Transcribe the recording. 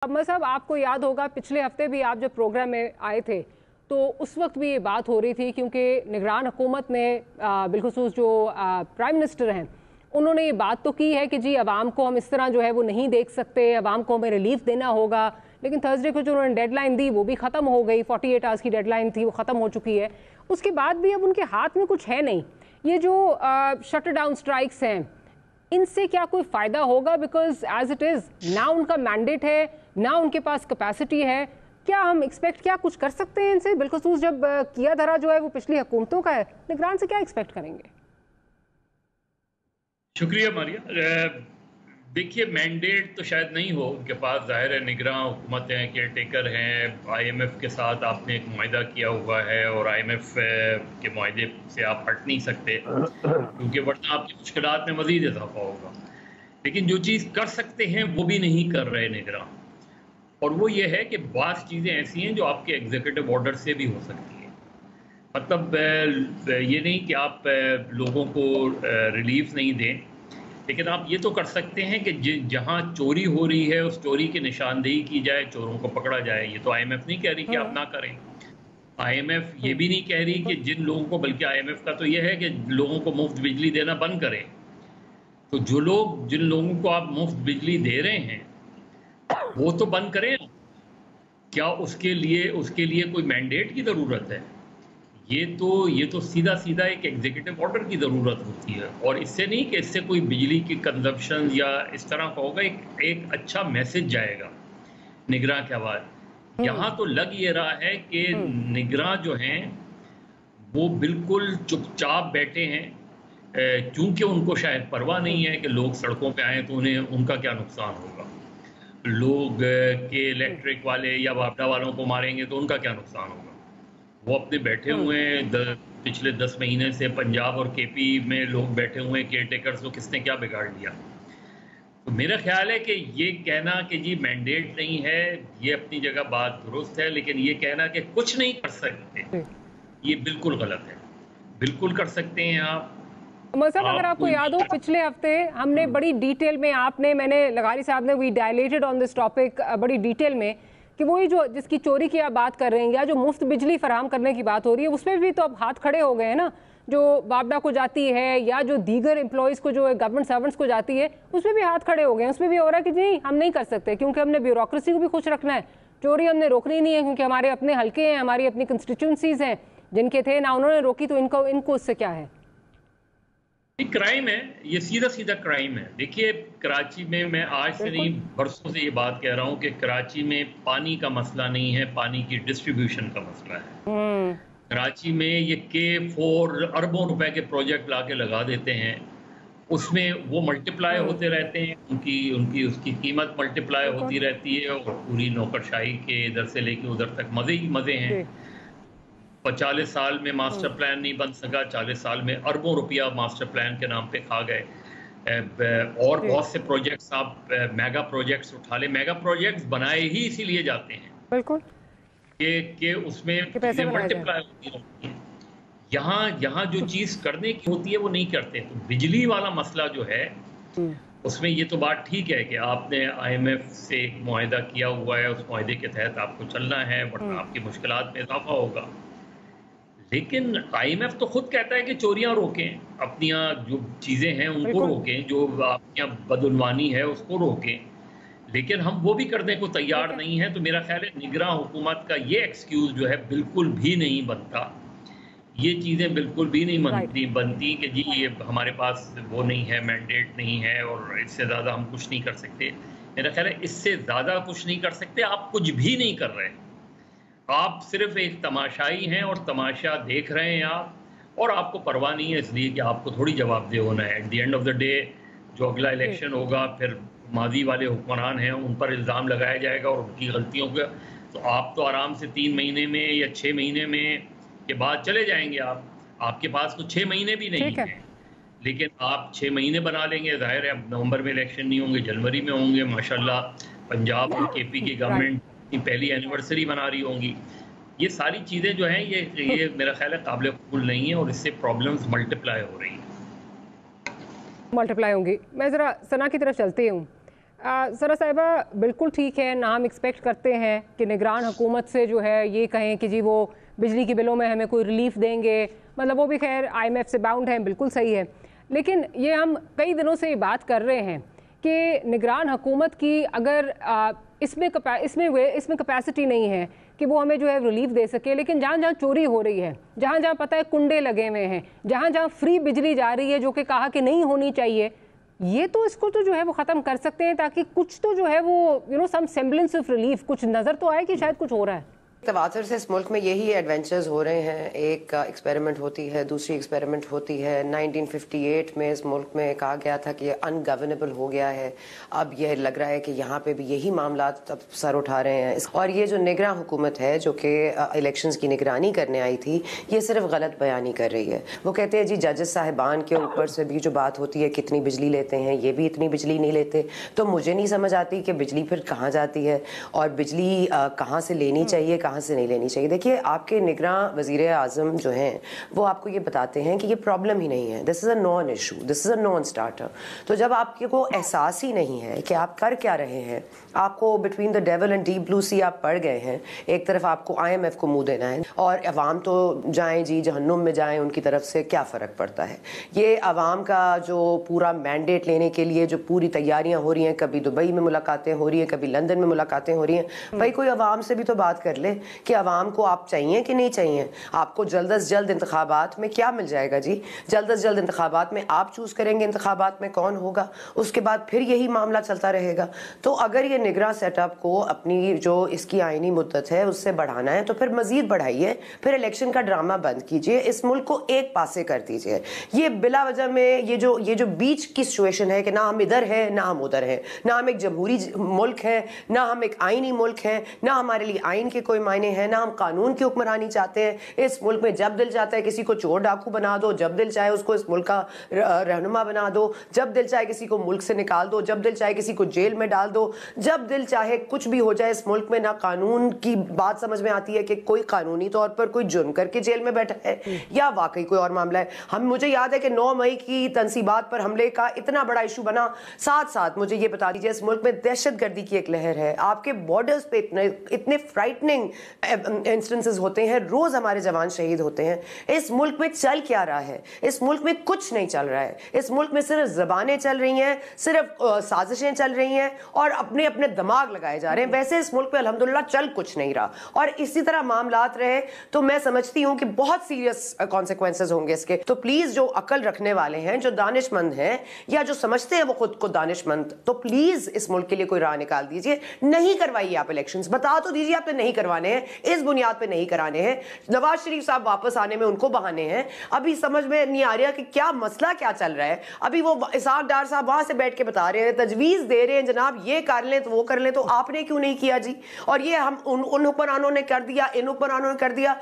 अहमद साहब, आपको याद होगा पिछले हफ्ते भी आप जब प्रोग्राम में आए थे तो उस वक्त भी ये बात हो रही थी, क्योंकि निगरान हुकूमत ने बिलखुसूस जो प्राइम मिनिस्टर हैं उन्होंने ये बात तो की है कि जी अवाम को हम इस तरह जो है वो नहीं देख सकते, अवाम को हमें रिलीफ देना होगा। लेकिन थर्सडे को जो उन्होंने डेडलाइन दी वो भी ख़त्म हो गई, 48 आवर्स की डेडलाइन थी वो ख़त्म हो चुकी है। उसके बाद भी अब उनके हाथ में कुछ है नहीं। ये जो शट डाउन स्ट्राइक्स हैं इनसे क्या कोई फ़ायदा होगा? बिकॉज एज इट इज़ ना उनका मैंडेट है ना उनके पास कैपेसिटी है। क्या हम एक्सपेक्ट क्या कुछ कर सकते हैं इनसे? बिलखुसूस जब किया धरा जो है वो पिछली हुकूमतों का है, निगरान से क्या एक्सपेक्ट करेंगे? शुक्रिया मारिया। देखिए, मैंडेट तो शायद नहीं हो उनके पास, जाहिर है निगरान हुकूमत हैं, केयर टेकर हैं। आईएमएफ के साथ आपने एक मुआहदा किया हुआ है और आईएमएफ के मुआहदे से आप हट नहीं सकते, क्योंकि वरना आपकी मुश्किलात में मज़ीद इजाफा होगा। लेकिन जो चीज़ कर सकते हैं वो भी नहीं कर रहे निगरान, और वो ये है कि बाज़ चीज़ें ऐसी हैं जो आपके एग्जीक्यूटिव ऑर्डर से भी हो सकती है। मतलब ये नहीं कि आप लोगों को रिलीफ नहीं दें, लेकिन आप ये तो कर सकते हैं कि जहाँ चोरी हो रही है उस चोरी की निशानदेही की जाए, चोरों को पकड़ा जाए। ये तो आईएमएफ नहीं कह रही कि आप ना करें। आईएमएफ ये भी नहीं कह रही कि जिन लोगों को, बल्कि आईएमएफ का तो ये है कि लोगों को मुफ्त बिजली देना बंद करें। तो जिन लोगों को आप मुफ्त बिजली दे रहे हैं वो तो बंद करें। क्या उसके लिए कोई मैंडेट की ज़रूरत है? ये तो सीधा सीधा एक एग्जीक्यूटिव ऑर्डर की ज़रूरत होती है, और इससे नहीं कि इससे कोई बिजली की कंजप्शन या इस तरह का होगा। एक अच्छा मैसेज जाएगा निगरान के हवाले। यहाँ तो लग ये रहा है कि निगरान जो हैं वो बिल्कुल चुपचाप बैठे हैं, क्योंकि उनको शायद परवाह नहीं है कि लोग सड़कों पे आएँ तो उनका क्या नुकसान होगा। लोग के इलेक्ट्रिक वाले या वापडा वालों को मारेंगे तो उनका क्या नुकसान होगा। वो अपने बैठे हुए हैं, पिछले 10 महीने से पंजाब और केपी में लोग बैठे हुए हैं केयर टेकर्स, तो किसने क्या बिगाड़ दिया। तो मेरा ख्याल है कि ये कहना कि जी मैंडेट नहीं है, ये अपनी जगह बात दुरुस्त है, लेकिन ये कहना कि कुछ नहीं कर सकते ये बिल्कुल गलत है। बिल्कुल कर सकते हैं आप। मतलब अगर आपको याद हो पिछले हफ्ते हमने बड़ी डिटेल में मैंने लगारी साहब ने we dilated on this topic बड़ी डिटेल में कि वही जो जिसकी चोरी की आप बात कर रहे हैं या जो मुफ्त बिजली फराहम करने की बात हो रही है उसमें भी तो अब हाथ खड़े हो गए हैं ना। जो वापडा को जाती है या जो दीगर एम्प्लॉयज़ को, जो गवर्नमेंट सर्वेंट्स को जाती है, उसमें भी हाथ खड़े हो गए हैं। उसमें भी हो रहा है कि नहीं हम नहीं कर सकते क्योंकि हमने ब्यूरोक्रेसी को भी खुश रखना है, चोरी हमने रोकनी नहीं है क्योंकि हमारे अपने हल्के हैं, हमारी अपनी कंस्टिट्यूंसीज हैं जिनके थे ना उन्होंने रोकी, तो इनको उससे क्या है? क्राइम है, ये सीधा सीधा क्राइम है। देखिए, कराची में मैं आज से नहीं बरसों से ये बात कह रहा हूँ कि कराची में पानी का मसला नहीं है, पानी की डिस्ट्रीब्यूशन का मसला है। कराची में ये K4 अरबों रुपए के प्रोजेक्ट लाके लगा देते हैं, उसमें वो मल्टीप्लाई होते रहते हैं, उसकी कीमत मल्टीप्लाई होती रहती है, और पूरी नौकरशाही के इधर से लेके उधर तक मजे ही मजे हैं। 40 साल में मास्टर प्लान नहीं बन सका, 40 साल में अरबों रुपया मास्टर प्लान के नाम पे खा गए। और बहुत से प्रोजेक्ट्स आप मेगा प्रोजेक्ट्स उठा ले, मेगा प्रोजेक्ट्स बनाए ही इसीलिए जाते हैं बिल्कुल कि उसमें मल्टीप्लाई होती रहती है। यहाँ जो चीज़ करने की होती है वो नहीं करते। तो बिजली वाला मसला जो है उसमें ये तो बात ठीक है कि आपने आईएमएफ से एक मुआहदा किया हुआ है, उस मुआहदे के तहत आपको चलना है, वरना आपकी मुश्किलात में इजाफा होगा। लेकिन आईएमएफ तो खुद कहता है कि चोरियां रोकें, अपनी जो चीज़ें हैं उनको रोकें, जो आपकी बदउनवानी है उसको रोकें, लेकिन हम वो भी करने को तैयार नहीं है। तो मेरा ख्याल है निगरान हुकूमत का ये एक्सक्यूज़ जो है बिल्कुल भी नहीं बनता। ये चीज़ें बिल्कुल भी नहीं बनती कि जी ये हमारे पास वो नहीं है, मैंडेट नहीं है और इससे ज़्यादा हम कुछ नहीं कर सकते। मेरा ख्याल है इससे ज़्यादा कुछ नहीं कर सकते। आप कुछ भी नहीं कर रहे, आप सिर्फ एक तमाशाई हैं और तमाशा देख रहे हैं आप, और आपको परवाह नहीं है इसलिए कि आपको थोड़ी जवाबदेह होना है। At the end of the day जो अगला इलेक्शन होगा, फिर माजी वाले हुक्मरान हैं उन पर इल्ज़ाम लगाया जाएगा और उनकी गलतियों का, तो आप तो आराम से 3 महीने में या 6 महीने में के बाद चले जाएंगे। आपके पास तो 6 महीने भी नहीं है, लेकिन आप 6 महीने बना लेंगे। जाहिर है अब नवंबर में इलेक्शन नहीं होंगे, जनवरी में होंगे। माशाल्लाह पंजाब और केपी की गवर्नमेंट की पहली एनिवर्सरी मना रही होंगी। ये सारी चीज़ें जो हैं ये मेरा ख्याल है काबिल कबूल नहीं है, और इससे प्रॉब्लम्स मल्टीप्लाई हो रही हैं। मल्टीप्लाई होंगी। मैं ज़रा सना की तरफ चलती हूँ। ज़रा साहिबा बिल्कुल ठीक है ना, हम एक्सपेक्ट करते हैं कि निगरान हुकूमत से जो है ये कहें कि जी वो बिजली के बिलों में हमें कोई रिलीफ देंगे, मतलब वो भी खैर IMF से बाउंड हैं, बिल्कुल सही है। लेकिन ये हम कई दिनों से ये बात कर रहे हैं कि निगरान हुकूमत की अगर इसमें कैपेसिटी नहीं है कि वो हमें जो है रिलीफ दे सके, लेकिन जहाँ जहाँ चोरी हो रही है, जहाँ जहाँ पता है कुंडे लगे हुए हैं, जहाँ जहाँ फ्री बिजली जा रही है जो कि कहा कि नहीं होनी चाहिए, ये तो इसको तो जो है वो ख़त्म कर सकते हैं ताकि कुछ तो जो है वो सम सेम्बलेंस ऑफ रिलीफ कुछ नज़र तो आए कि शायद कुछ हो रहा है। तवातर से इस मुल्क में यही एडवेंचर्स हो रहे हैं। एक एक्सपेरिमेंट होती है, दूसरी एक्सपेरिमेंट होती है। 1958 में इस मुल्क में कहा गया था कि ये अनगवर्नेबल हो गया है। अब यह लग रहा है कि यहाँ पे भी यही मामला अब सर उठा रहे हैं। और ये जो निगरान हुकूमत है जो कि इलेक्शंस की निगरानी करने आई थी, ये सिर्फ गलत बयानी कर रही है। वो कहते हैं जी जजेस साहिबान के ऊपर से भी जो बात होती है कितनी बिजली लेते हैं, ये भी इतनी बिजली नहीं लेते। तो मुझे नहीं समझ आती कि बिजली फिर कहाँ जाती है और बिजली कहाँ से लेनी चाहिए, कहाँ से नहीं लेनी चाहिए। देखिए आपके निगरान वजीर आज़म जो हैं वो आपको ये बताते हैं कि ये प्रॉब्लम ही नहीं है, this is a non issue, this is a non starter. तो जब आपको एहसास ही नहीं है कि आप कर क्या रहे हैं, आपको between the devil and deep blue sea आप पड़ गए हैं, एक तरफ आपको IMF को मुंह देना है और अवाम तो जाएं जी जहन्नुम में जाएं, उनकी तरफ से क्या फ़र्क पड़ता है। ये अवाम का जो पूरा मैंडेट लेने के लिए जो पूरी तैयारियां हो रही हैं, कभी दुबई में मुलाकातें हो रही हैं, कभी लंदन में मुलाकातें हो रही हैं, भाई कोई अवाम से भी तो बात कर ले कि अवाम को आप चाहिए कि नहीं चाहिए। आपको जल्द अज जल्द इंतखाबात में क्या मिल जाएगा जी, जल्द अज जल्द इंतखाबात में आप चूज़ करेंगे इंतखाबात में कौन होगा, उसके बाद फिर यही मामला चलता रहेगा। तो अगर ये निगरान सेटअप को अपनी जो इसकी आईनी मुद्दत है उससे बढ़ाना है तो फिर मजीद बढ़ाइए, फिर इलेक्शन का ड्रामा बंद कीजिए, इस मुल्क को एक पासे कर दीजिए। ये बिला वजह में ये जो बीच की सिचुएशन है कि ना हम इधर हैं ना हम उधर हैं, ना हम एक जमहूरी मुल्क है ना हम एक आईनी मुल्क है, ना हमारे लिए आइन के कोई मायने हैं, ना हम कानून की हुक्मरानी चाहते हैं। इस मुल्क में जब दिल चाहता है किसी को चोर डाकू बना दो, जब दिल चाहे उसको इस मुल्क का रहनुमा बना दो, जब दिल चाहे किसी को मुल्क से निकाल दो, जब दिल चाहे किसी को जेल में डाल दो, जब दिल चाहे कुछ भी हो जाए। इस मुल्क में ना कानून की बात समझ में आती है कि कोई कानूनी तौर पर कोई जुर्म करके जेल में बैठा है या वाकई कोई और मामला है। मुझे याद है कि 9 मई की तंसीबात पर हमले का इतना बड़ा इशू बना। साथ साथ मुझे ये बता दीजिए इस मुल्क में दहशतगर्दी की एक लहर है, आपके बॉर्डर्स पे इतने फ्राइटनिंग इंस्टेंसेस होते हैं, रोज हमारे जवान शहीद होते हैं। इस मुल्क में चल क्या रहा है? इस मुल्क में कुछ नहीं चल रहा है। इस मुल्क में सिर्फ जबानें चल रही हैं, सिर्फ साजिशें चल रही हैं और अपने अपने दिमाग लगाए जा रहे हैं। वैसे इस मुल्क में अल्हम्दुलिल्लाह चल कुछ नहीं रहा और इसी तरह मामलात रहे तो मैं समझती हूं कि बहुत सीरियस कॉन्सिक्वेंसेस होंगे इसके। तो प्लीज जो अकल रखने वाले हैं, जो दानिशमंद हैं या जो समझते हैं वो खुद को दानिशमंद, तो प्लीज इस मुल्क के लिए कोई राह निकाल दीजिए। नहीं करवाइए आप इलेक्शंस, बता तो दीजिए आपने नहीं करवाने हैं, इस बुनियाद पे नहीं कराने हैं। नवाज शरीफ साहब वापस आने में उनको बहाने हैं। अभी समझ में नहीं आ रहा कि क्या मसला क्या चल रहा है। अभी वो इसहाक डार साहब वहां से बैठ के बता रहे हैं, तजवीज दे रहे हैं जनाब ये कर लें तो वो कर लें, तो आपने क्यों नहीं किया जी? और ये हम उन हुक्मरानों ने कर दिया, इन हुक्मरानों ने कर दिया।